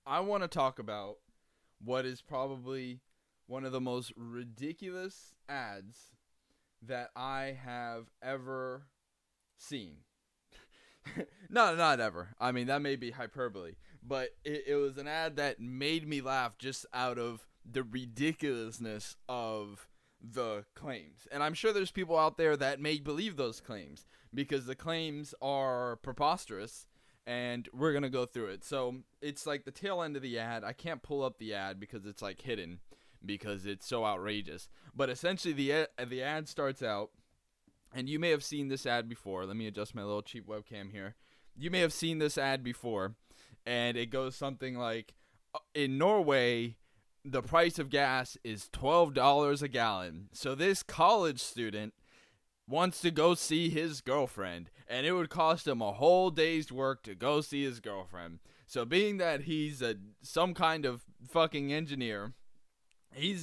I want to talk about what is probably one of the most ridiculous ads that I have ever seen. No, not ever. I mean, that may be hyperbole. But it was an ad that made me laugh just out of the ridiculousness of the claims. And I'm sure there's people out there that may believe those claims because the claims are preposterous, and we're going to go through it. So it's like the tail end of the ad. I can't pull up the ad because it's like hidden because it's so outrageous. But essentially the ad starts out, and you may have seen this ad before. Let me adjust my little cheap webcam here. You may have seen this ad before, and it goes something like, in Norway, the price of gas is $12 a gallon. So this college student wants to go see his girlfriend, and it would cost him a whole day's work to go see his girlfriend. So being that he's some kind of fucking engineer, he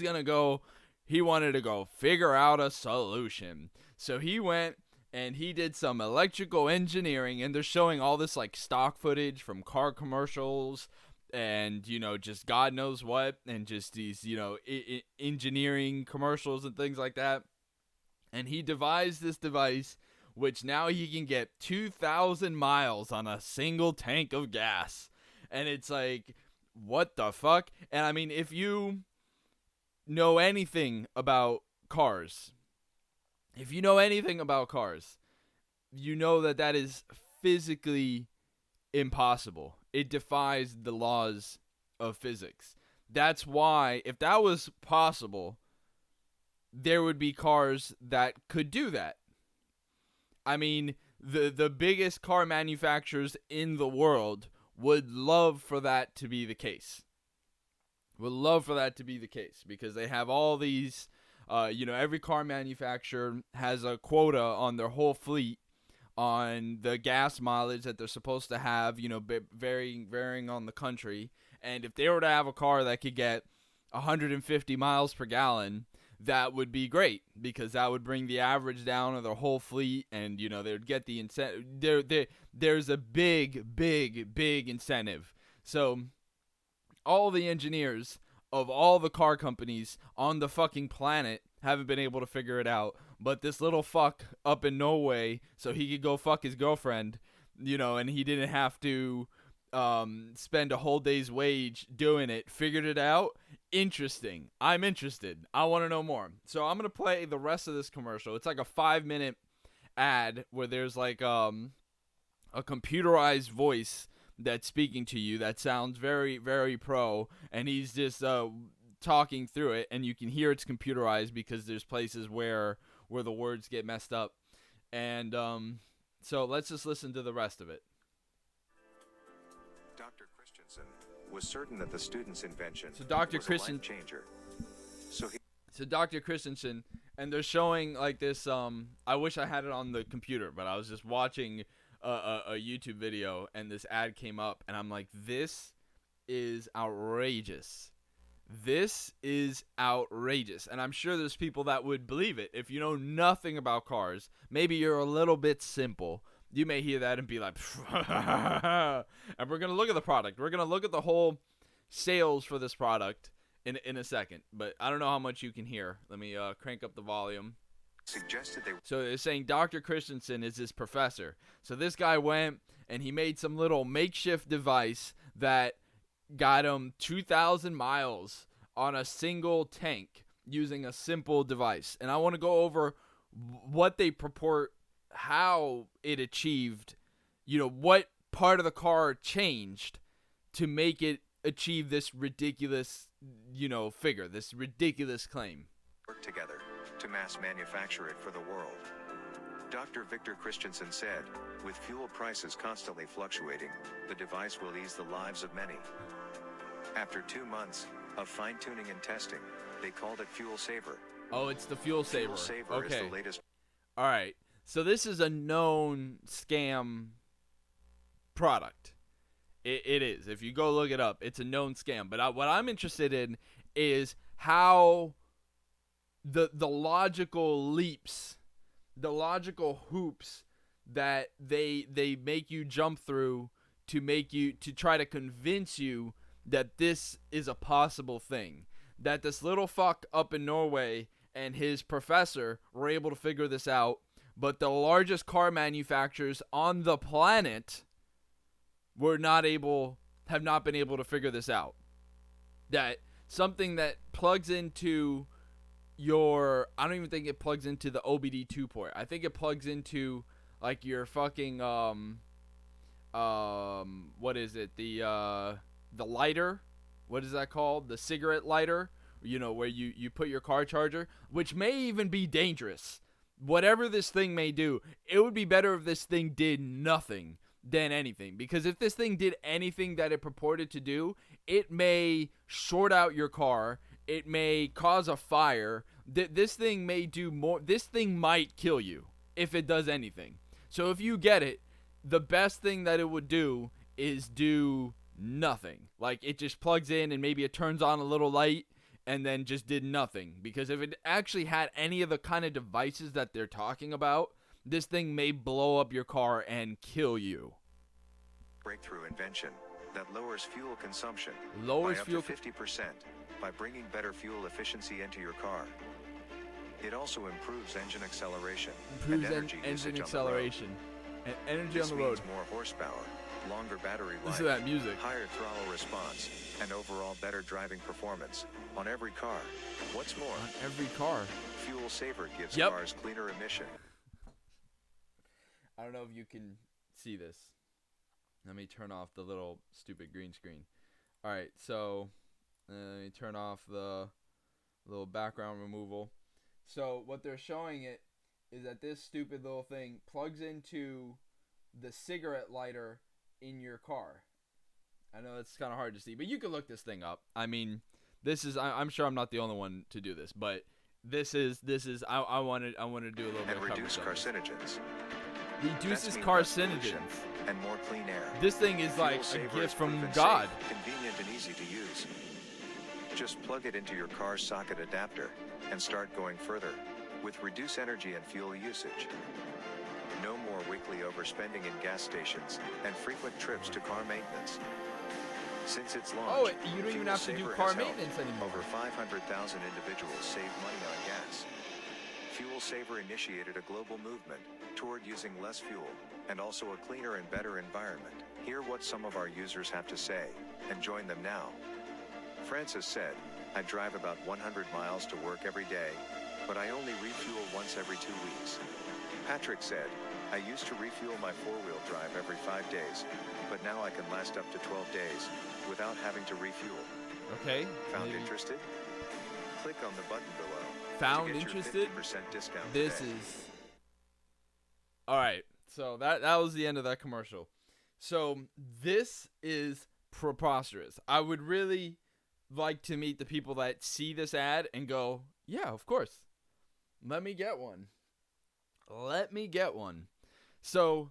wanted to go figure out a solution. So he went and he did some electrical engineering, and they're showing all this like stock footage from car commercials and, just God knows what, and just these, engineering commercials and things like that. And he devised this device which now he can get 2,000 miles on a single tank of gas. And it's like, what the fuck? And I mean, if you know anything about cars, you know that is physically impossible. It defies the laws of physics. That's why, if that was possible, there would be cars that could do that. I mean, the biggest car manufacturers in the world would love for that to be the case. Because they have all these, every car manufacturer has a quota on their whole fleet on the gas mileage that they're supposed to have, varying on the country. And if they were to have a car that could get 150 miles per gallon, that would be great, because that would bring the average down of their whole fleet, and they would get the incentive. There's a big incentive. So all the engineers of all the car companies on the fucking planet haven't been able to figure it out. But this little fuck up in Norway, so he could go fuck his girlfriend, and he didn't have to spend a whole day's wage doing it, figured it out. Interesting. I'm interested. I want to know more. So I'm going to play the rest of this commercial. It's like a 5-minute ad where there's like a computerized voice that's speaking to you that sounds very, very pro, and he's just talking through it, and you can hear it's computerized because there's places where the words get messed up. And so let's just listen to the rest of it. Dr. Christensen was certain that the student's invention was a life changer. So Dr. Christensen, and they're showing like this, I wish I had it on the computer, but I was just watching a YouTube video, and this ad came up, and I'm like, this is outrageous. And I'm sure there's people that would believe it. If you know nothing about cars, maybe you're a little bit simple, you may hear that and be like, and we're going to look at the product. We're going to look at the whole sales for this product in a second. But I don't know how much you can hear. Let me crank up the volume. So they're saying Dr. Christensen is this professor. So this guy went and he made some little makeshift device that got him 2,000 miles on a single tank using a simple device. And I want to go over what they purport, how it achieved, what part of the car changed to make it achieve this ridiculous, figure, this ridiculous claim. Work together to mass manufacture it for the world. Dr. Victor Christensen said, with fuel prices constantly fluctuating, the device will ease the lives of many. After 2 months of fine-tuning and testing, they called it FuelSaver. Oh, it's the FuelSaver. FuelSaver Okay. is the latest. All right. So this is a known scam product. It is. If you go look it up, it's a known scam. But what I'm interested in is how the logical leaps, the logical hoops that they make you jump through to try to convince you that this is a possible thing. That this little fuck up in Norway and his professor were able to figure this out, but the largest car manufacturers on the planet have not been able to figure this out. That something that plugs into I don't even think it plugs into the OBD2 port. I think it plugs into like your fucking what is it? The lighter. What is that called? The cigarette lighter, where you put your car charger, which may even be dangerous. Whatever this thing may do, it would be better if this thing did nothing than anything. Because if this thing did anything that it purported to do, it may short out your car. It may cause a fire. This thing may do more. This thing might kill you if it does anything. So if you get it, the best thing that it would do is do nothing. Like, it just plugs in and maybe it turns on a little light and then just did nothing. Because if it actually had any of the kind of devices that they're talking about, this thing may blow up your car and kill you. Breakthrough invention that lowers fuel consumption by up to 50% by bringing better fuel efficiency into your car. It also improves engine acceleration and energy usage acceleration and energy on the road. This means more horsepower, longer battery life, listen to that music, higher throttle response, and overall better driving performance on every car. What's more, on every car, FuelSaver gives cars cleaner emission. I don't know if you can see this. Let me turn off the little stupid green screen. All right, so let me turn off the little background removal. So what they're showing it is that this stupid little thing plugs into the cigarette lighter in your car. I know it's kind of hard to see, but you can look this thing up. I mean, I'm sure I'm not the only one to do this, but this is I want to do a little bit of coverage. Reduce carcinogens. Reduces carcinogens and more clean air. This thing is like a gift from God. Safe, convenient and easy to use. Just plug it into your car's socket adapter and start going further with reduced energy and fuel usage. No more weekly overspending in gas stations and frequent trips to car maintenance. Since its launch, you don't even have to do car maintenance anymore. Over 500,000 individuals save money on gas. FuelSaver initiated a global movement toward using less fuel and also a cleaner and better environment. Hear what some of our users have to say and join them now. Francis said, I drive about 100 miles to work every day, but I only refuel once every 2 weeks. Patrick said, I used to refuel my four-wheel drive every 5 days, but now I can last up to 12 days without having to refuel. Okay. Found interested? Click on the button below. Found interested? Discount this today. Is all right. So that was the end of that commercial. So this is preposterous. I would really like to meet the people that see this ad and go, yeah, of course. Let me get one. So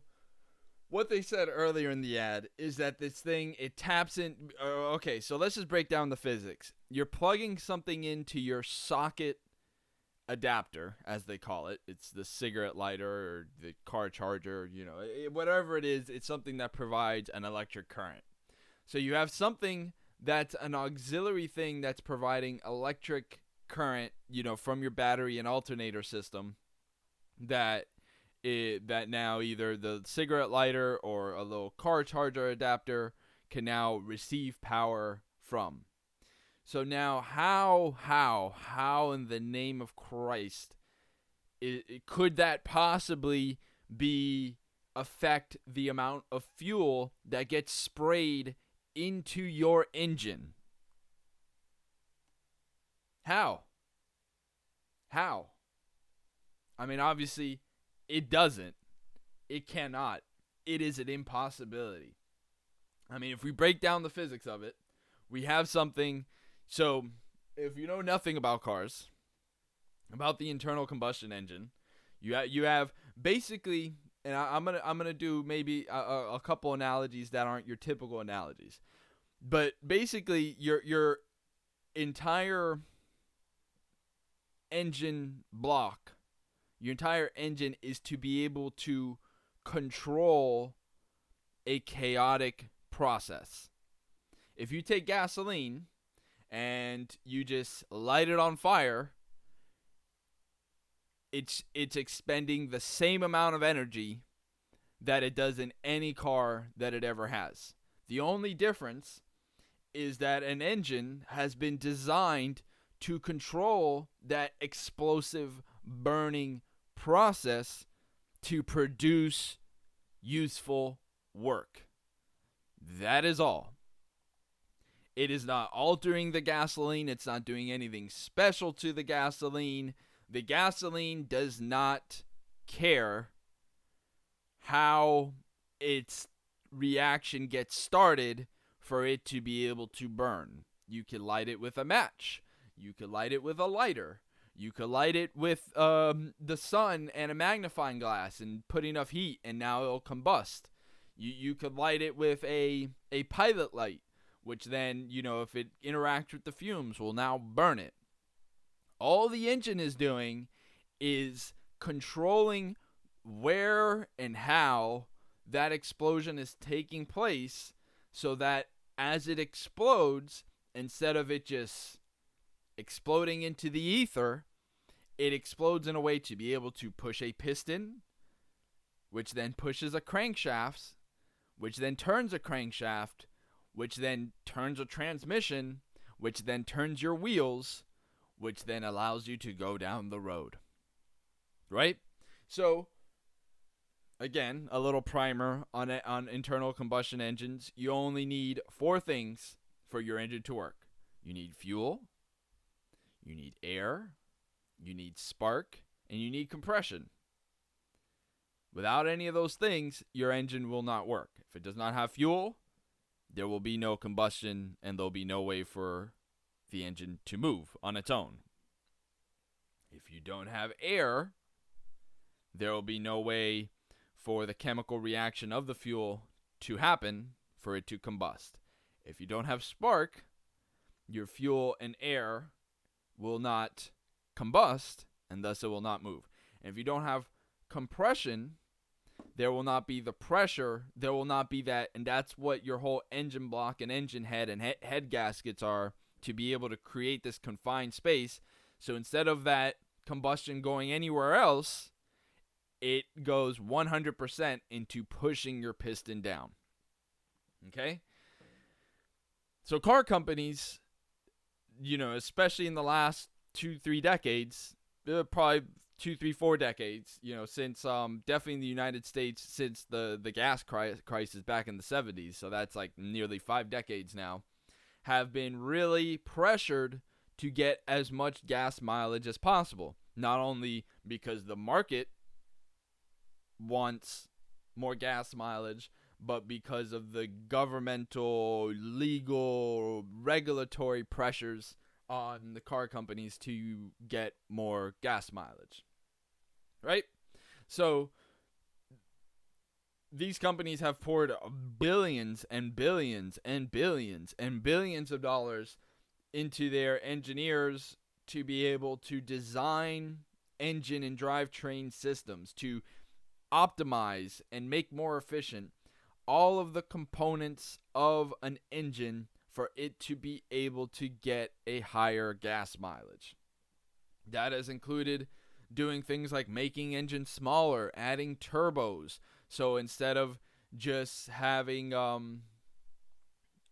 what they said earlier in the ad is that this thing, it taps in. Okay, so let's just break down the physics. You're plugging something into your socket adapter, as they call it. It's the cigarette lighter or the car charger, whatever it is. It's something that provides an electric current. So you have something that's an auxiliary thing that's providing electric current, from your battery and alternator system that now either the cigarette lighter or a little car charger adapter can now receive power from. So now how in the name of Christ could that possibly affect the amount of fuel that gets sprayed into your engine? How? I mean, obviously, it doesn't. It cannot. It is an impossibility. I mean, if we break down the physics of it, we have something. So, if you know nothing about cars, about the internal combustion engine, you have basically, and I'm gonna do maybe a couple analogies that aren't your typical analogies, but basically your entire engine block, your entire engine is to be able to control a chaotic process. If you take gasoline and you just light it on fire, it's expending the same amount of energy that it does in any car that it ever has. The only difference is that an engine has been designed to control that explosive burning process to produce useful work. That is all. It is not altering the gasoline. It's not doing anything special to the gasoline. The gasoline does not care how its reaction gets started for it to be able to burn. You can light it with a match. You could light it with a lighter. You could light it with the sun and a magnifying glass and put enough heat, and now it'll combust. You could light it with a pilot light, which then, if it interacts with the fumes, will now burn it. All the engine is doing is controlling where and how that explosion is taking place, so that as it explodes, instead of it just exploding into the ether, it explodes in a way to be able to push a piston, which then pushes a crankshaft, which then turns a crankshaft, which then turns a transmission, which then turns your wheels, which then allows you to go down the road. Right? So, again, a little primer on internal combustion engines. You only need 4 things for your engine to work. You need fuel, you need air, you need spark, and you need compression. Without any of those things, your engine will not work. If it does not have fuel, there will be no combustion, and there'll be no way for the engine to move on its own. If you don't have air, there will be no way for the chemical reaction of the fuel to happen for it to combust. If you don't have spark, your fuel and air will not combust, and thus it will not move. And if you don't have compression, there will not be the pressure, there will not be that, and that's what your whole engine block and engine head and head gaskets are, to be able to create this confined space. So instead of that combustion going anywhere else, it goes 100% into pushing your piston down. Okay? So car companies, especially in the last 2-3 decades, probably 2-3-4 decades, since definitely in the United States, since the gas crisis back in the 70s, so that's like nearly 5 decades now, have been really pressured to get as much gas mileage as possible. Not only because the market wants more gas mileage, but because of the governmental, legal, regulatory pressures on the car companies to get more gas mileage. Right? So these companies have poured billions and billions and billions and billions of dollars into their engineers to be able to design engine and drivetrain systems, to optimize and make more efficient all of the components of an engine for it to be able to get a higher gas mileage. That has included doing things like making engines smaller, adding turbos. So instead of just having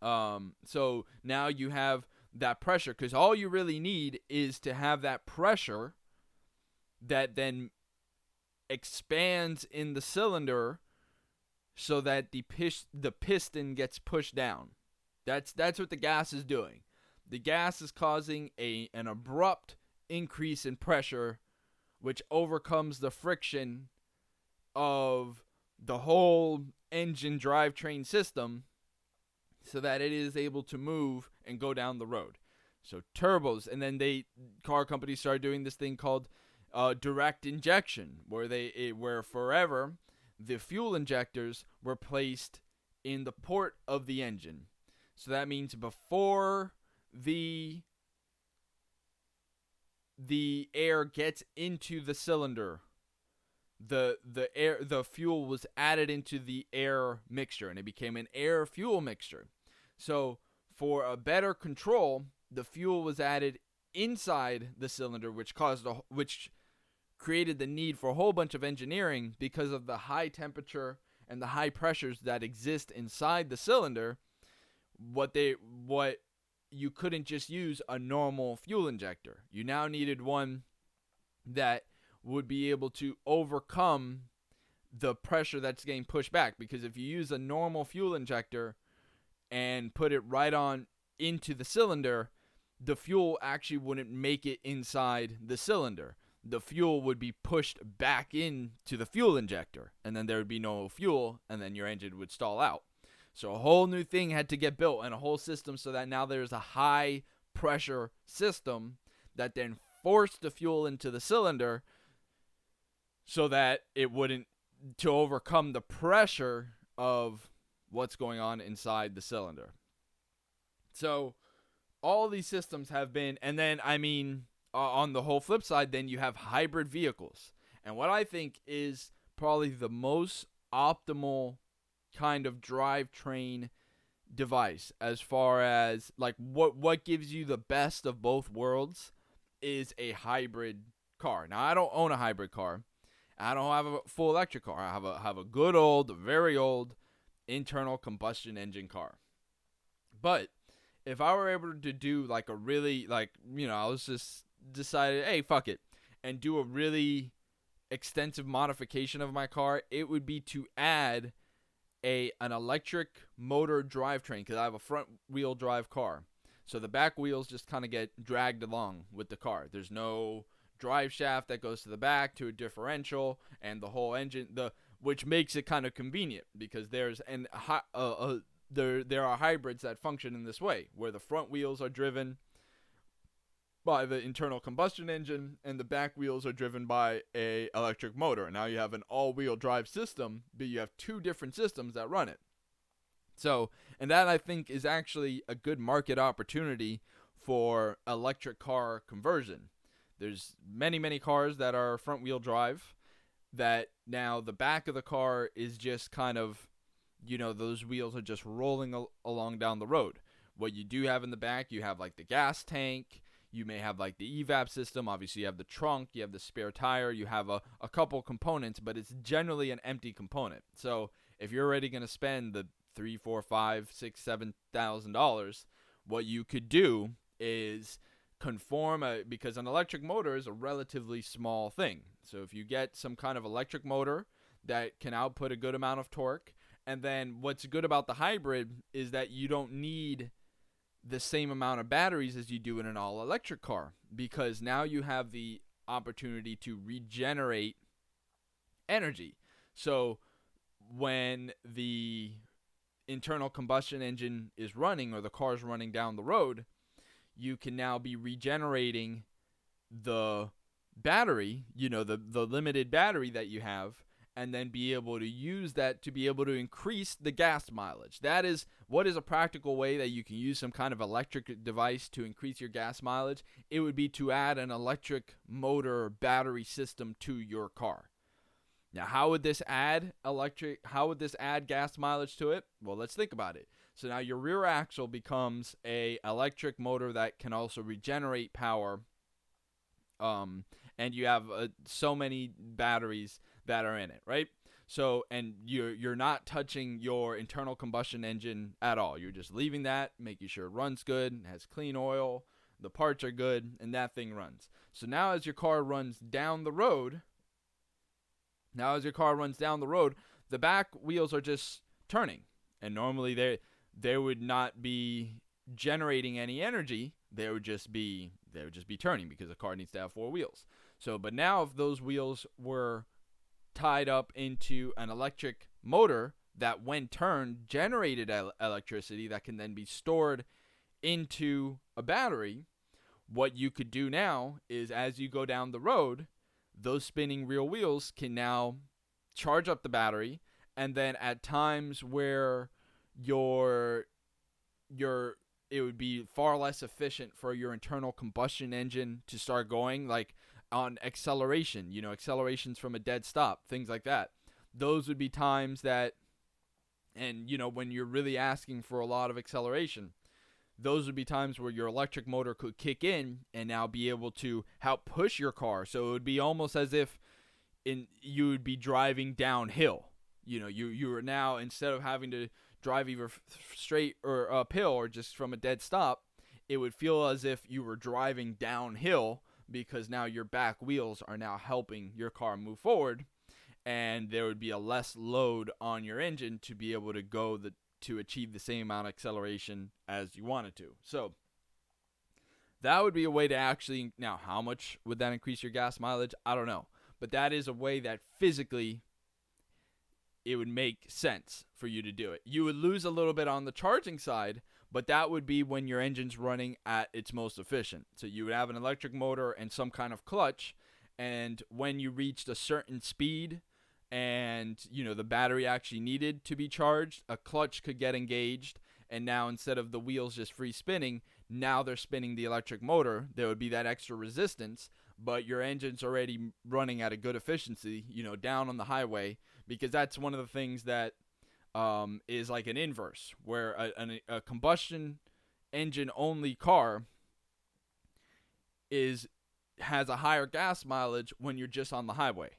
so now you have that pressure, because all you really need is to have that pressure that then expands in the cylinder so that the piston gets pushed down. That's what the gas is doing. The gas is causing an abrupt increase in pressure, which overcomes the friction of the whole engine drivetrain system, so that it is able to move and go down the road. So turbos, and then car companies started doing this thing called direct injection, where forever the fuel injectors were placed in the port of the engine. So that means before the air gets into the cylinder, the fuel was added into the air mixture, and it became an air fuel mixture. So for a better control, the fuel was added inside the cylinder, which created the need for a whole bunch of engineering because of the high temperature and the high pressures that exist inside the cylinder. What you couldn't just use a normal fuel injector. You now needed one that would be able to overcome the pressure that's getting pushed back, because if you use a normal fuel injector and put it right on into the cylinder, the fuel actually wouldn't make it inside the cylinder. The fuel would be pushed back into the fuel injector, and then there would be no fuel, and then your engine would stall out. So a whole new thing had to get built, and a whole system, so that now there's a high pressure system that then forced the fuel into the cylinder so that it wouldn't, to overcome the pressure of what's going on inside the cylinder. So all these systems have been, and then, on the whole flip side, then you have hybrid vehicles. And what I think is probably the most optimal kind of drivetrain device, as far as like what gives you the best of both worlds, is a hybrid car. Now, I don't own a hybrid car. I don't have a full electric car. I have a good old, very old internal combustion engine car. But if I were able to do like a really, I was just decided, hey, fuck it, and do a really extensive modification of my car, it would be to add an electric motor drivetrain, because I have a front wheel drive car. So the back wheels just kind of get dragged along with the car. There's no drive shaft that goes to the back to a differential, and the whole engine, which makes it kind of convenient, because there are hybrids that function in this way, where the front wheels are driven by the internal combustion engine and the back wheels are driven by a electric motor. Now you have an all-wheel drive system, but you have two different systems that run it. So, and that I think is actually a good market opportunity for electric car conversion. There's many, many cars that are front-wheel drive that now the back of the car is just kind of, those wheels are just rolling along down the road. What you do have in the back, you have like the gas tank, you may have like the evap system, obviously you have the trunk, you have the spare tire, you have a couple components, but it's generally an empty component. So if you're already going to spend the $3,000, $4,000, $5,000, $6,000, $7,000, what you could do is conform because an electric motor is a relatively small thing. So if you get some kind of electric motor that can output a good amount of torque, and then what's good about the hybrid is that you don't need the same amount of batteries as you do in an all-electric car, because now you have the opportunity to regenerate energy. So when the internal combustion engine is running, or the car's running down the road, you can now be regenerating the battery, the limited battery that you have, and then be able to use that to be able to increase the gas mileage. That is what is a practical way that you can use some kind of electric device to increase your gas mileage. It would be to add an electric motor battery system to your car. Now, how would this add gas mileage to it? Well, let's think about it. So now your rear axle becomes a electric motor that can also regenerate power, and you have so many batteries that are in it, right? So, and you're not touching your internal combustion engine at all. You're just leaving that, making sure it runs good, has clean oil, the parts are good, and that thing runs. So now as your car runs down the road, the back wheels are just turning. And normally they would not be generating any energy. They would just be turning, because a car needs to have four wheels. So, but now if those wheels were tied up into an electric motor that, when turned, generated electricity that can then be stored into a battery, what you could do now is, as you go down the road, those spinning rear wheels can now charge up the battery, and then at times where it would be far less efficient for your internal combustion engine to start going, like on acceleration, accelerations from a dead stop, things like that. Those would be times that, and when you're really asking for a lot of acceleration, those would be times where your electric motor could kick in and now be able to help push your car. So it would be almost as if you would be driving downhill. You are now, instead of having to drive either straight or uphill or just from a dead stop, it would feel as if you were driving downhill, because now your back wheels are now helping your car move forward, and there would be a less load on your engine to be able to to achieve the same amount of acceleration as you wanted to. So that would be a way to actually, now how much would that increase your gas mileage? I don't know. But that is a way that physically it would make sense for you to do it. You would lose a little bit on the charging side, but that would be when your engine's running at its most efficient. So you would have an electric motor and some kind of clutch, and when you reached a certain speed and the battery actually needed to be charged, a clutch could get engaged, and now instead of the wheels just free spinning, now they're spinning the electric motor. There would be that extra resistance, but your engine's already running at a good efficiency, down on the highway, because that's one of the things that is like an inverse, where a combustion engine only car has a higher gas mileage when you're just on the highway,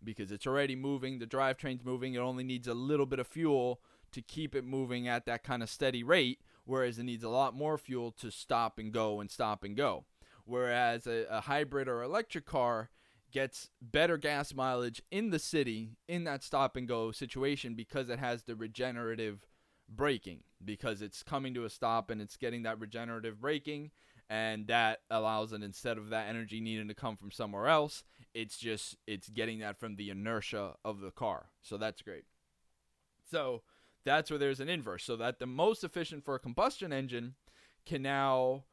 because it's already moving, the drivetrain's moving, it only needs a little bit of fuel to keep it moving at that kind of steady rate, whereas it needs a lot more fuel to stop and go and stop and go. Whereas a hybrid or electric car gets better gas mileage in the city in that stop and go situation, because it has the regenerative braking, because it's coming to a stop and it's getting that regenerative braking, and that allows it, instead of that energy needing to come from somewhere else, it's getting that from the inertia of the car. So that's great. So that's where there's an inverse, so that the most efficient for a combustion engine can now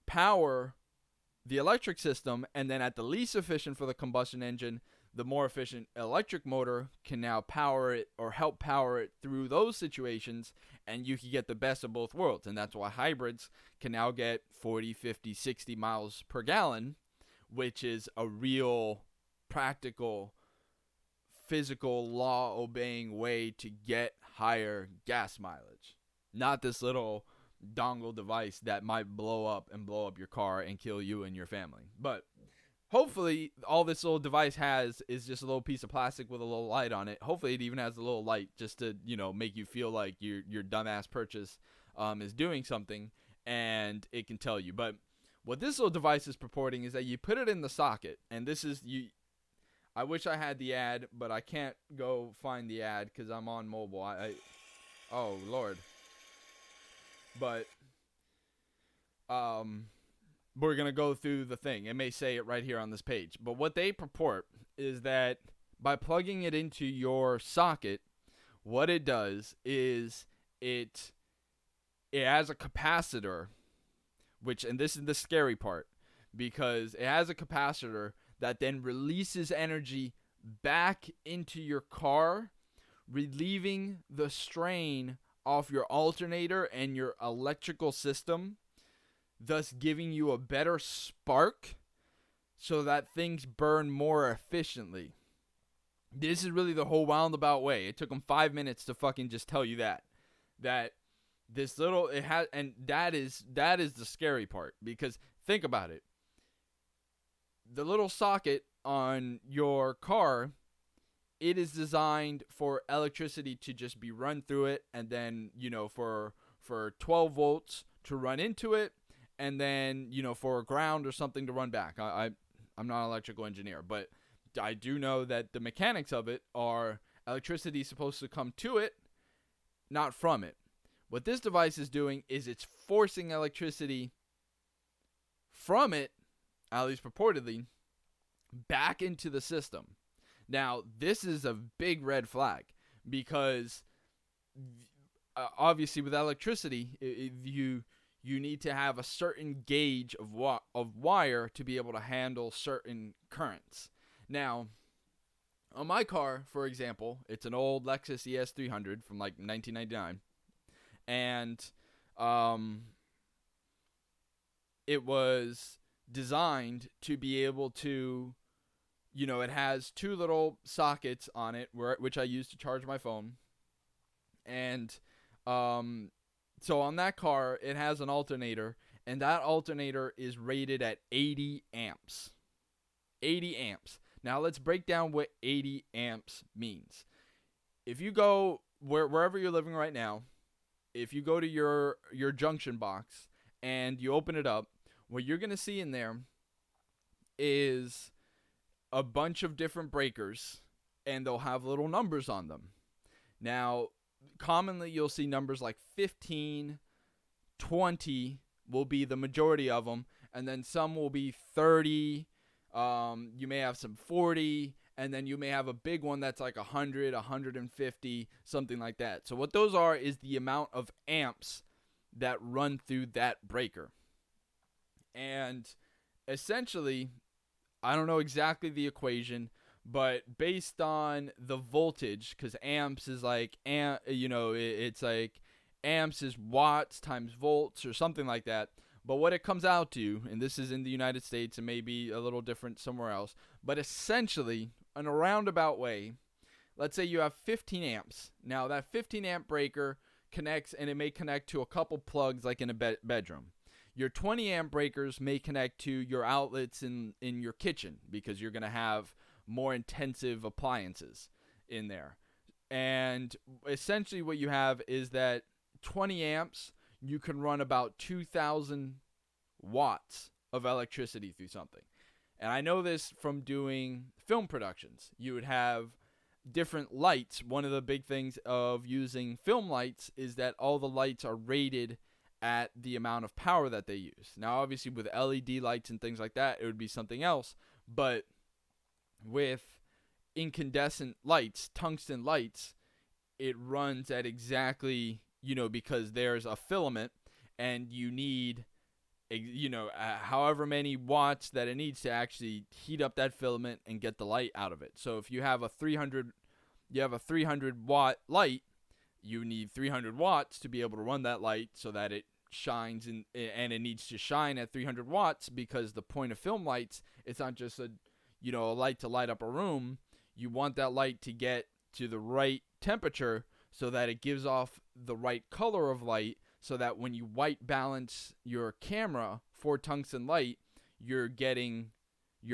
power the electric system, and then at the least efficient for the combustion engine, the more efficient electric motor can now power it or help power it through those situations, and you can get the best of both worlds. And that's why hybrids can now get 40, 50, 60 miles per gallon, which is a real practical, physical, law-obeying way to get higher gas mileage. Not this little dongle device that might blow up your car and kill you and your family. But hopefully all this little device has is just a little piece of plastic with a little light on it. Hopefully it even has a little light just to, make you feel like your dumbass purchase is doing something, and it can tell you. But what this little device is purporting is that you put it in the socket, and this is I wish I had the ad, but I can't go find the ad because I'm on mobile. Oh Lord. But we're going to go through the thing. It may say it right here on this page. But what they purport is that by plugging it into your socket, what it does is it has a capacitor, and this is the scary part, because it has a capacitor that then releases energy back into your car, relieving the strain off your alternator and your electrical system, thus giving you a better spark so that things burn more efficiently. This is really the whole roundabout way. It took them 5 minutes to fucking just tell you that this little, it has, and that is the scary part, because think about it. The little socket on your car, it is designed for electricity to just be run through it, and then, for 12 volts to run into it, and then, for a ground or something to run back. I'm not an electrical engineer, but I do know that the mechanics of it are electricity is supposed to come to it, not from it. What this device is doing is it's forcing electricity from it, at least purportedly, back into the system. Now, this is a big red flag, because obviously with electricity, you need to have a certain gauge of wire to be able to handle certain currents. Now, on my car, for example, it's an old Lexus ES300 from like 1999, and it was designed to be able to, it has two little sockets on it, which I use to charge my phone. And So on that car, it has an alternator, and that alternator is rated at 80 amps. 80 amps. Now let's break down what 80 amps means. If you go wherever you're living right now, if you go to your junction box and you open it up, what you're going to see in there is a bunch of different breakers, and they'll have little numbers on them. Now, commonly you'll see numbers like 15, 20 will be the majority of them, and then some will be 30. You may have some 40, and then you may have a big one that's like 100, 150, something like that. So what those are is the amount of amps that run through that breaker. And essentially, I don't know exactly the equation, but based on the voltage, because amps is like, it's like amps is watts times volts or something like that. But what it comes out to, and this is in the United States and maybe a little different somewhere else, but essentially, in a roundabout way, let's say you have 15 amps. Now, that 15 amp breaker connects, and it may connect to a couple plugs like in a bedroom. Your 20 amp breakers may connect to your outlets in your kitchen because you're going to have more intensive appliances in there. And essentially what you have is that 20 amps, you can run about 2,000 watts of electricity through something. And I know this from doing film productions. You would have different lights. One of the big things of using film lights is that all the lights are rated at the amount of power that they use. Now, obviously, with LED lights and things like that, it would be something else. But with incandescent lights, tungsten lights, it runs at exactly, because there's a filament and you need, however many watts that it needs to actually heat up that filament and get the light out of it. So if you have a 300 watt light, you need 300 watts to be able to run that light so that it shines, and it needs to shine at 300 watts because the point of film lights, it's not just a light to light up a room. You want that light to get to the right temperature so that it gives off the right color of light, so that when you white balance your camera for tungsten light, you're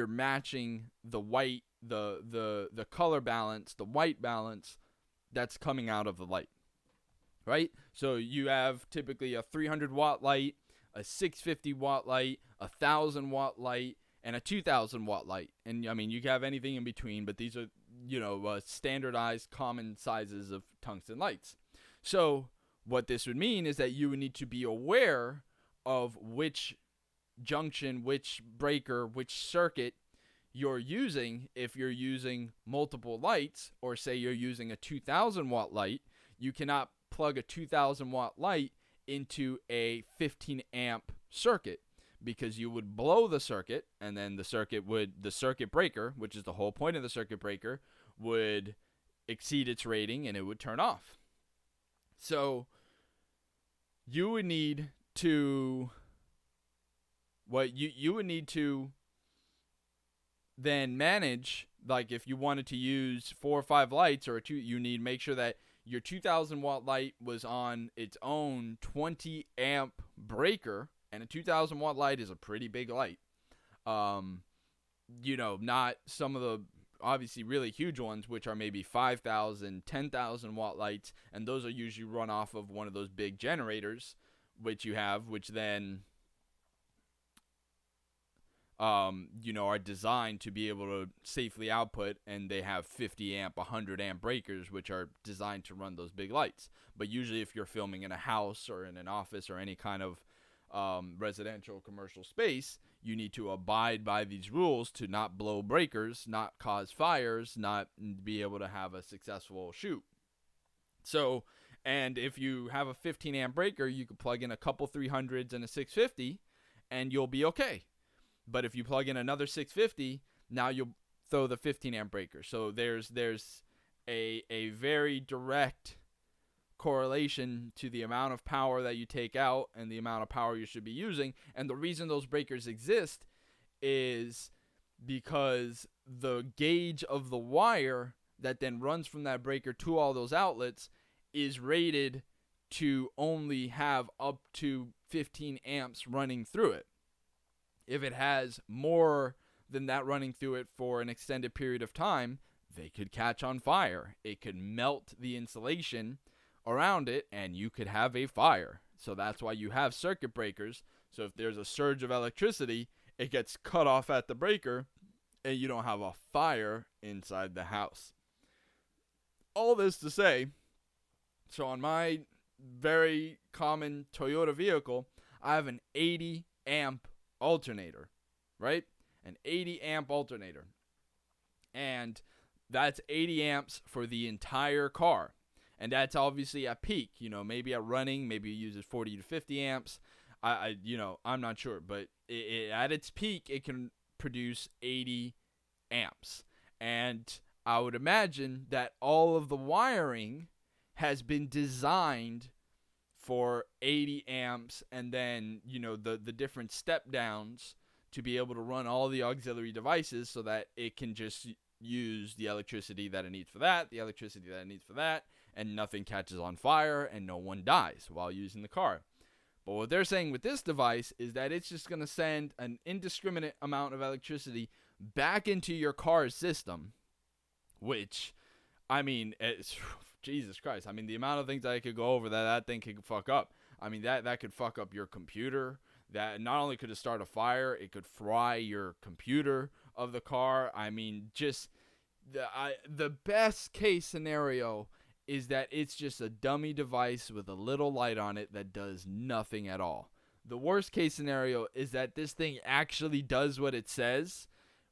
matching the white, the color balance, the white balance that's coming out of the light. Right? So you have typically a 300 watt light, a 650 watt light, a 1,000 watt light, and a 2,000 watt light. And I mean, you can have anything in between, but these are, standardized common sizes of tungsten lights. So what this would mean is that you would need to be aware of which junction, which breaker, which circuit you're using. If you're using multiple lights, or say you're using a 2,000 watt light, you cannot plug a 2,000 watt light into a 15 amp circuit, because you would blow the circuit, and then the circuit breaker, which is the whole point of the circuit breaker, would exceed its rating and it would turn off. So you would need to then manage, like if you wanted to use 4 or 5 lights or you need to make sure that your 2,000 watt light was on its own 20 amp breaker, and a 2,000 watt light is a pretty big light. Not some of the obviously really huge ones, which are maybe 5,000, 10,000 watt lights, and those are usually run off of one of those big generators, which then are designed to be able to safely output, and they have 50 amp, 100 amp breakers, which are designed to run those big lights. But usually if you're filming in a house or in an office or any kind of residential commercial space, you need to abide by these rules to not blow breakers, not cause fires, not be able to have a successful shoot. So, and if you have a 15 amp breaker, you could plug in a couple 300s and a 650 and you'll be okay. But if you plug in another 650, now you'll throw the 15 amp breaker. So there's a very direct correlation to the amount of power that you take out and the amount of power you should be using. And the reason those breakers exist is because the gauge of the wire that then runs from that breaker to all those outlets is rated to only have up to 15 amps running through it. If it has more than that running through it for an extended period of time, they could catch on fire. It could melt the insulation around it, and you could have a fire. So that's why you have circuit breakers. So if there's a surge of electricity, it gets cut off at the breaker, and you don't have a fire inside the house. All this to say, so on my very common Toyota vehicle, I have an 80 amp alternator, right? An 80 amp alternator. And that's 80 amps for the entire car. And that's obviously at peak, maybe at running, maybe it uses 40 to 50 amps. I'm not sure, but at its peak, it can produce 80 amps. And I would imagine that all of the wiring has been designed for 80 amps, and then, the different step downs to be able to run all the auxiliary devices so that it can just use the electricity that it needs for that, the electricity that it needs for that, and nothing catches on fire and no one dies while using the car. But what they're saying with this device is that it's just going to send an indiscriminate amount of electricity back into your car's system, which, it's, Jesus Christ. The amount of things that I could go over that thing could fuck up. That could fuck up your computer. That not only could it start a fire, it could fry your computer of the car. Just the best case scenario is that it's just a dummy device with a little light on it that does nothing at all. The worst case scenario is that this thing actually does what it says,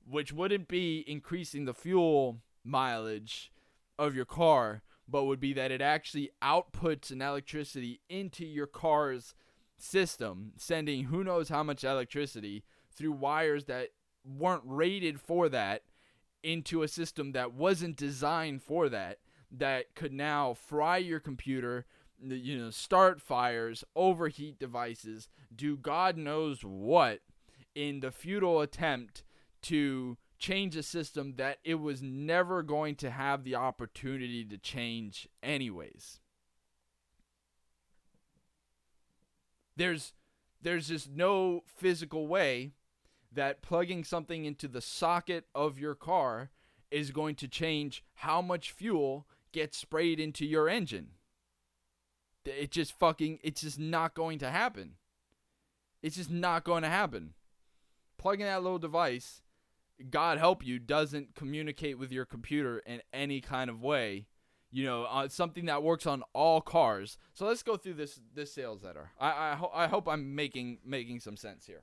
which wouldn't be increasing the fuel mileage of your car, but would be that it actually outputs an electricity into your car's system, sending who knows how much electricity through wires that weren't rated for that into a system that wasn't designed for that could now fry your computer, start fires, overheat devices, do God knows what in the futile attempt to change a system that it was never going to have the opportunity to change anyways. There's just no physical way that plugging something into the socket of your car is going to change how much fuel gets sprayed into your engine. It's just not going to happen. It's just not going to happen. Plugging that little device, God help you, doesn't communicate with your computer in any kind of way. Something that works on all cars. So let's go through this sales letter. I hope I'm making some sense here.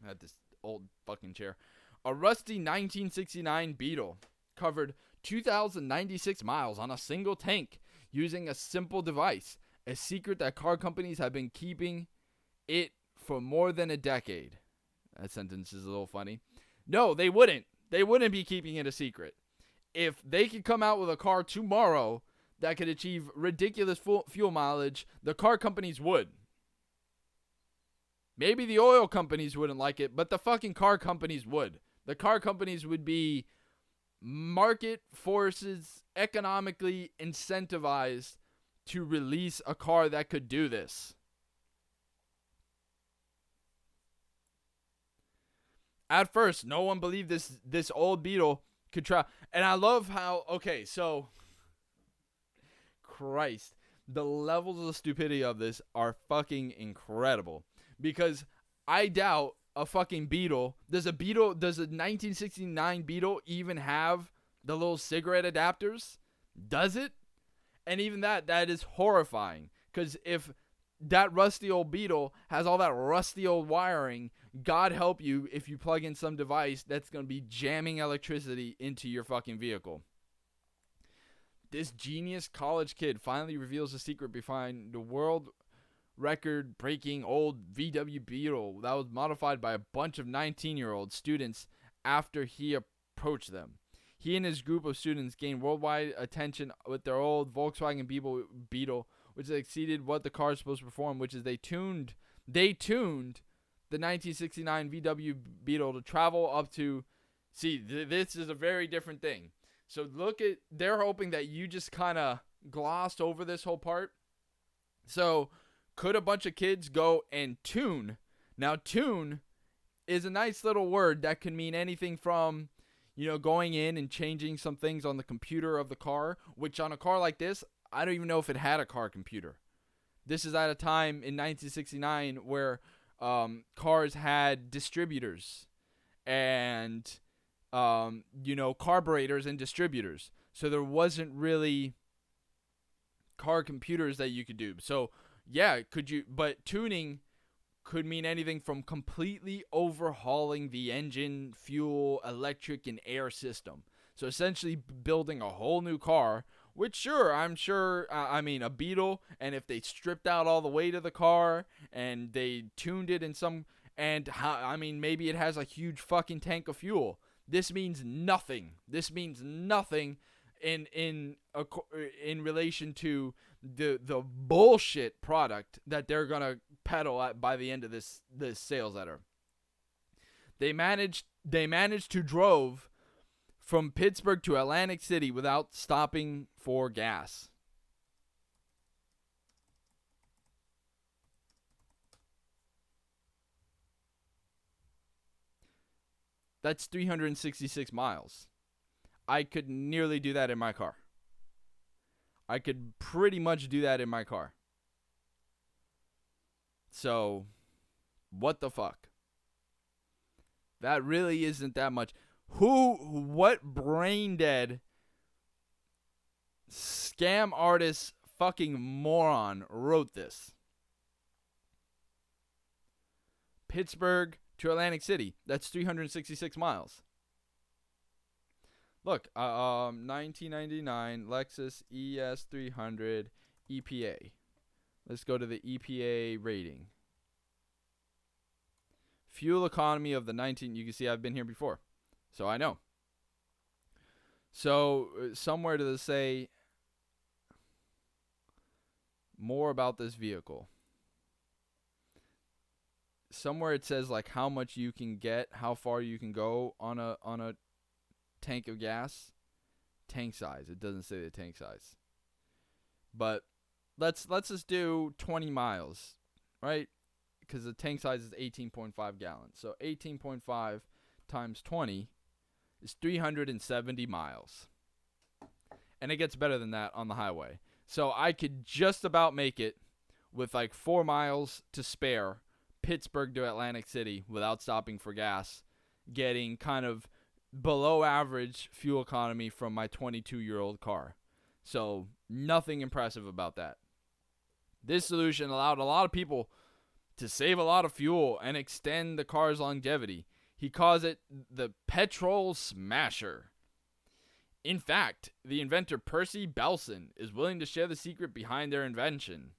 I had this old fucking chair. A rusty 1969 Beetle covered 2,096 miles on a single tank using a simple device, a secret that car companies have been keeping it for more than a decade. That sentence is a little funny. No, they wouldn't. They wouldn't be keeping it a secret. If they could come out with a car tomorrow that could achieve ridiculous fuel mileage, the car companies would. Maybe the oil companies wouldn't like it, but the fucking car companies would. The car companies would be market forces economically incentivized to release a car that could do this. At first, no one believed this old Beetle could try. And I love how, Christ, the levels of stupidity of this are fucking incredible. Because I doubt a fucking Beetle, does a 1969 Beetle even have the little cigarette adapters? Does it? And even that is horrifying. Because if that rusty old Beetle has all that rusty old wiring, God help you if you plug in some device that's going to be jamming electricity into your fucking vehicle. This genius college kid finally reveals the secret behind the world record-breaking old VW Beetle that was modified by a bunch of 19-year-old students after he approached them. He and his group of students gained worldwide attention with their old Volkswagen Beetle, which exceeded what the car is supposed to perform, which is they tuned the 1969 VW Beetle to travel up to, this is a very different thing. So they're hoping that you just kind of glossed over this whole part. So, could a bunch of kids go and tune? Now, tune is a nice little word that can mean anything from, going in and changing some things on the computer of the car, which on a car like this, I don't even know if it had a car computer. This is at a time in 1969 where cars had distributors and, carburetors and distributors. So there wasn't really car computers that you could do. So, yeah, but tuning could mean anything from completely overhauling the engine, fuel, electric, and air system. So essentially building a whole new car, which I'm sure, a Beetle, and if they stripped out all the weight of the car and they tuned it maybe it has a huge fucking tank of fuel. This means nothing. This means nothing in relation to the bullshit product that they're gonna peddle at by the end of this sales letter. They managed to drove from Pittsburgh to Atlantic City without stopping for gas. That's 366 miles. I could nearly do that in my car. I could pretty much do that in my car. So, what the fuck? That really isn't that much. What brain dead scam artist fucking moron wrote this? Pittsburgh to Atlantic City. That's 366 miles. Look, 1999 Lexus ES300 EPA. Let's go to the EPA rating. Fuel economy of the you can see I've been here before, so I know. So somewhere to say more about this vehicle. Somewhere it says like how much you can get, how far you can go on a tank of gas. Tank size. It doesn't say the tank size. But let's just do 20 miles, right? Because the tank size is 18.5 gallons. So 18.5 times 20 is 370 miles. And it gets better than that on the highway. So I could just about make it with like 4 miles to spare, Pittsburgh to Atlantic City without stopping for gas, getting kind of below average fuel economy from my 22-year-old car. So nothing impressive about that. This solution allowed a lot of people to save a lot of fuel and extend the car's longevity. He calls it the petrol smasher. In fact, the inventor Percy Belson is willing to share the secret behind their invention.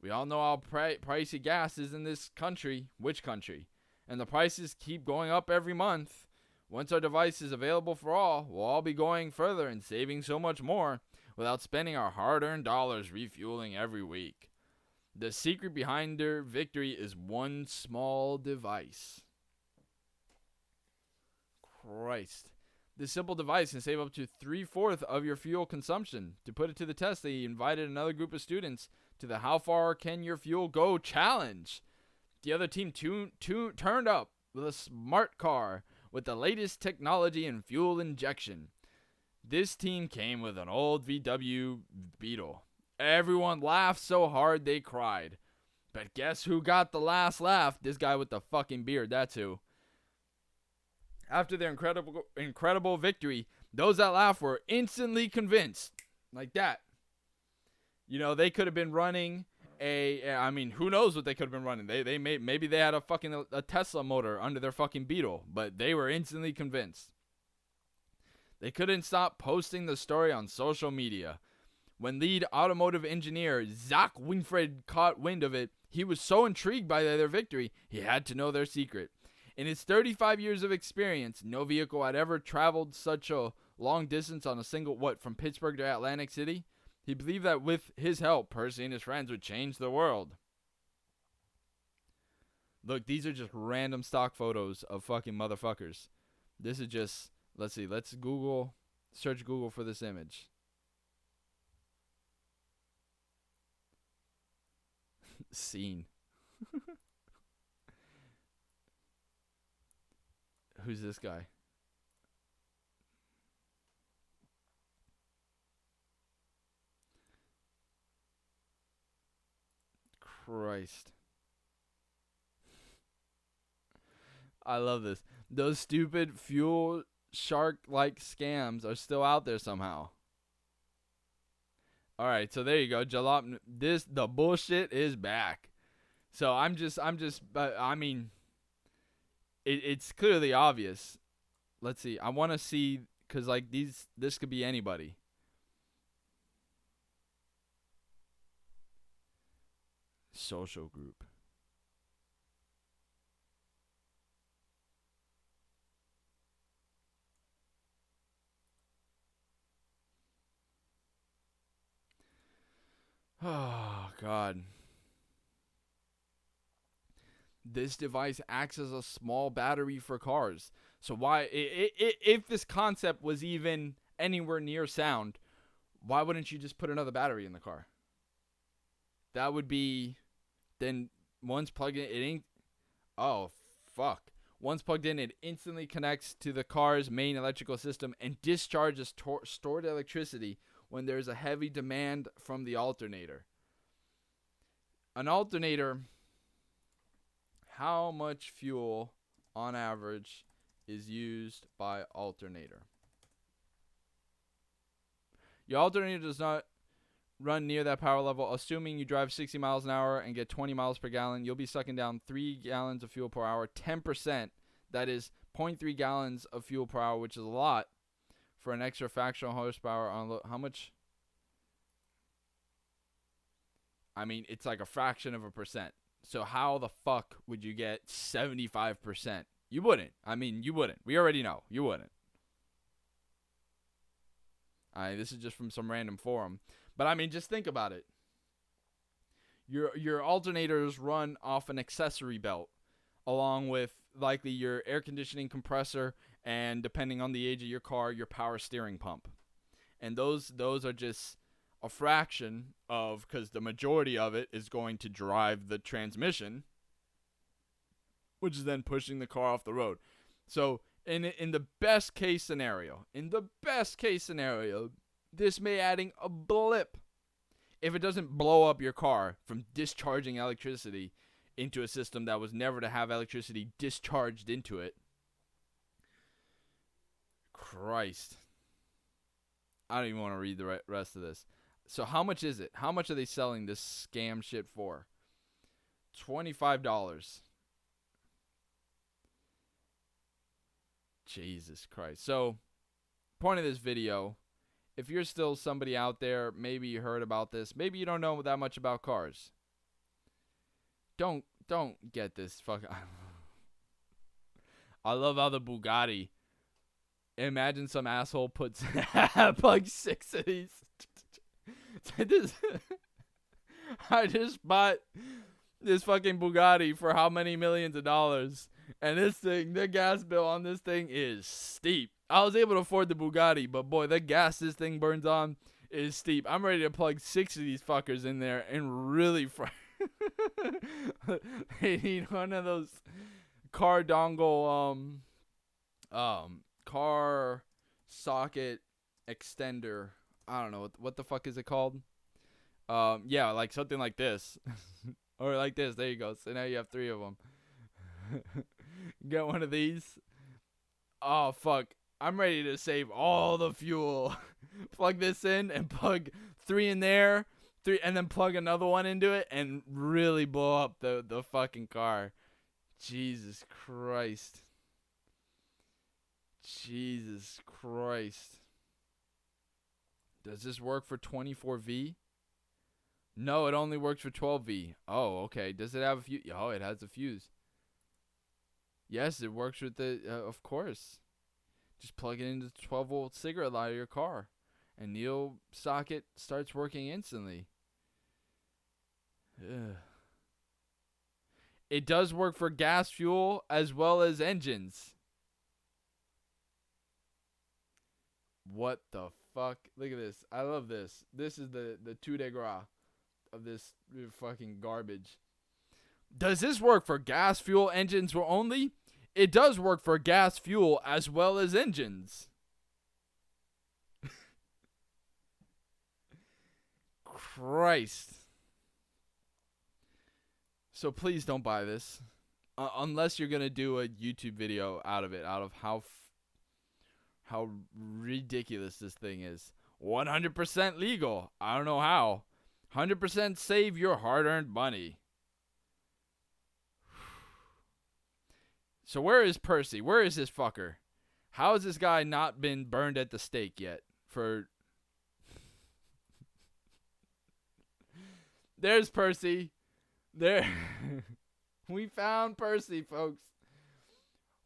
We all know how pricey gas is in this country. Which country? And the prices keep going up every month. Once our device is available for all, we'll all be going further and saving so much more without spending our hard-earned dollars refueling every week. The secret behind their victory is one small device. Christ. This simple device can save up to 3/4 of your fuel consumption. To put it to the test, they invited another group of students to the How Far Can Your Fuel Go challenge. The other team turned up with a smart car with the latest technology in fuel injection. This team came with an old VW Beetle. Everyone laughed so hard they cried. But guess who got the last laugh? This guy with the fucking beard, that's who. After their incredible victory, those that laughed were instantly convinced. Like that. You know, they could have been running who knows what they could have been running. Maybe they had a Tesla motor under their fucking Beetle, but they were instantly convinced. They couldn't stop posting the story on social media. When lead automotive engineer Zach Winfred caught wind of it, he was so intrigued by their victory, he had to know their secret. In his 35 years of experience, no vehicle had ever traveled such a long distance on a single, from Pittsburgh to Atlantic City? He believed that with his help, Percy and his friends would change the world. Look, these are just random stock photos of fucking motherfuckers. This is just, let's see, let's search Google for this image. Scene. Who's this guy? Christ. I love this. Those stupid fuel shark-like scams are still out there somehow. All right, so there you go. Jalop. The bullshit is back. So I mean, it's clearly obvious. Let's see. I want to see, because like this could be anybody. Social group. Oh, God. This device acts as a small battery for cars. So why, if this concept was even anywhere near sound, why wouldn't you just put another battery in the car? That would be, then once plugged in, it ain't, oh, fuck. Once plugged in, it instantly connects to the car's main electrical system and discharges stored electricity when there's a heavy demand from the alternator. An alternator, how much fuel on average is used by alternator? Your alternator does not run near that power level. Assuming you drive 60 miles an hour and get 20 miles per gallon, you'll be sucking down 3 gallons of fuel per hour. 10%, that is 0.3 gallons of fuel per hour, which is a lot for an extra fractional horsepower on how much? I mean, it's like a fraction of a percent. So how the fuck would you get 75%? You wouldn't. I mean, you wouldn't. We already know. You wouldn't. This is just from some random forum. But I mean, just think about it. Your alternators run off an accessory belt, along with likely your air conditioning compressor, and depending on the age of your car, your power steering pump. And those are just a fraction of, because the majority of it is going to drive the transmission, which is then pushing the car off the road. So in the best case scenario, this may adding a blip. If it doesn't blow up your car from discharging electricity into a system that was never to have electricity discharged into it. Christ. I don't even want to read the rest of this. So how much is it? How much are they selling this scam shit for? $25. Jesus Christ. So, point of this video, if you're still somebody out there, maybe you heard about this, maybe you don't know that much about cars. Don't get this fuck. I love how the Bugatti. Imagine some asshole puts plug 6 of these. I just bought this fucking Bugatti for how many millions of dollars, and this thing, the gas bill on this thing is steep. I was able to afford the Bugatti, but boy, the gas this thing burns on is steep. I'm ready to plug 6 of these fuckers in there and really they need one of those car dongle car socket extender. I don't know what the fuck is it called. Yeah, like something like this. Or like this. There you go. So now you have 3 of them. Get one of these. Oh fuck, I'm ready to save all the fuel. Plug this in and plug 3 in there, 3, and then plug another one into it and really blow up the fucking car. Jesus Christ. Jesus Christ. Does this work for 24V? No, it only works for 12V. Oh, okay. Does it have a fuse? Oh, it has a fuse. Yes, it works with the, of course. Just plug it into the 12-volt cigarette lighter of your car, and Neo socket starts working instantly. Ugh. It does work for gas, fuel, as well as engines. What the fuck? Look at this. I love this. This is the 2 de gras. of this fucking garbage. Does this work for gas fuel engines only? It does work for gas fuel as well as engines. Christ. So please don't buy this. Unless you're going to do a YouTube video out of it, out of how ridiculous this thing is. 100% legal. I don't know how. 100% save your hard-earned money. So where is Percy? Where is this fucker? How has this guy not been burned at the stake yet? There's Percy. There. We found Percy, folks.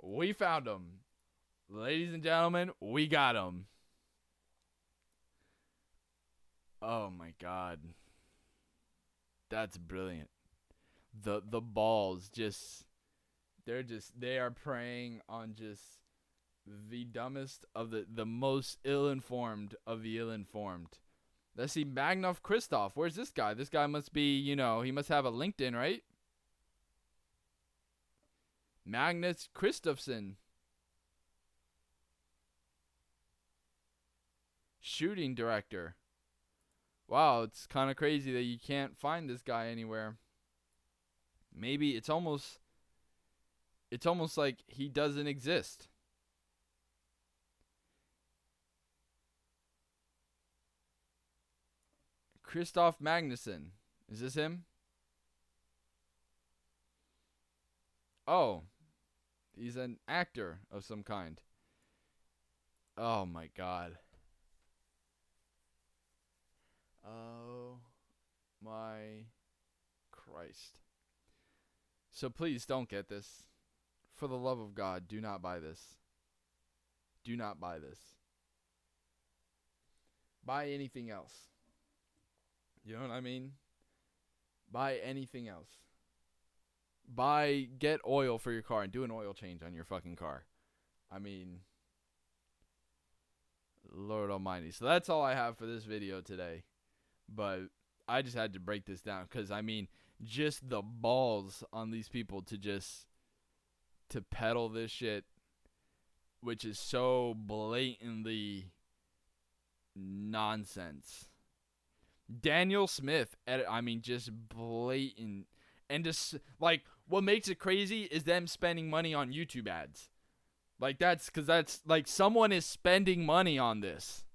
We found him. Ladies and gentlemen, we got him. Oh my God. That's brilliant. The balls they are preying on just the dumbest of the most ill-informed of the ill-informed. Let's see, Magnus Christoph. Where's this guy? This guy must be, he must have a LinkedIn, right? Magnus Christofferson. Shooting director. Wow, it's kind of crazy that you can't find this guy anywhere. Maybe it's almost like he doesn't exist. Christoph Magnusson. Is this him? Oh. He's an actor of some kind. Oh my God. Oh my Christ. So please don't get this. For the love of God, do not buy this. Do not buy this. Buy anything else. You know what I mean? Buy anything else. Get oil for your car and do an oil change on your fucking car. I mean, Lord Almighty. So that's all I have for this video today. But I just had to break this down because, I mean, just the balls on these people to peddle this shit, which is so blatantly nonsense. Daniel Smith, just blatant. And just, like, what makes it crazy is them spending money on YouTube ads. Like, that's like, someone is spending money on this.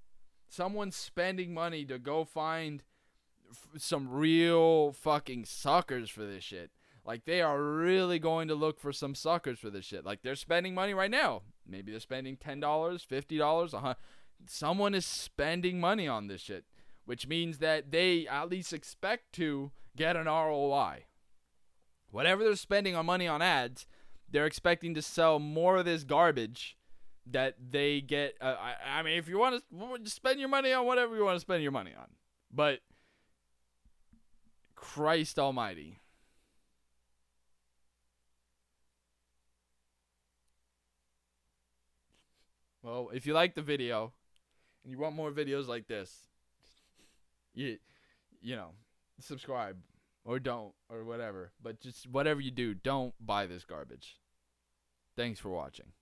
Someone's spending money to go find some real fucking suckers for this shit. Like, they are really going to look for some suckers for this shit. Like, they're spending money right now. Maybe they're spending $10, $50, $100. Someone is spending money on this shit, which means that they at least expect to get an ROI. Whatever they're spending on money on ads, they're expecting to sell more of this garbage that they get. If you want to spend your money on whatever you want to spend your money on. But Christ almighty. Well, if you like the video and you want more videos like this, you subscribe or don't or whatever. But just whatever you do, don't buy this garbage. Thanks for watching.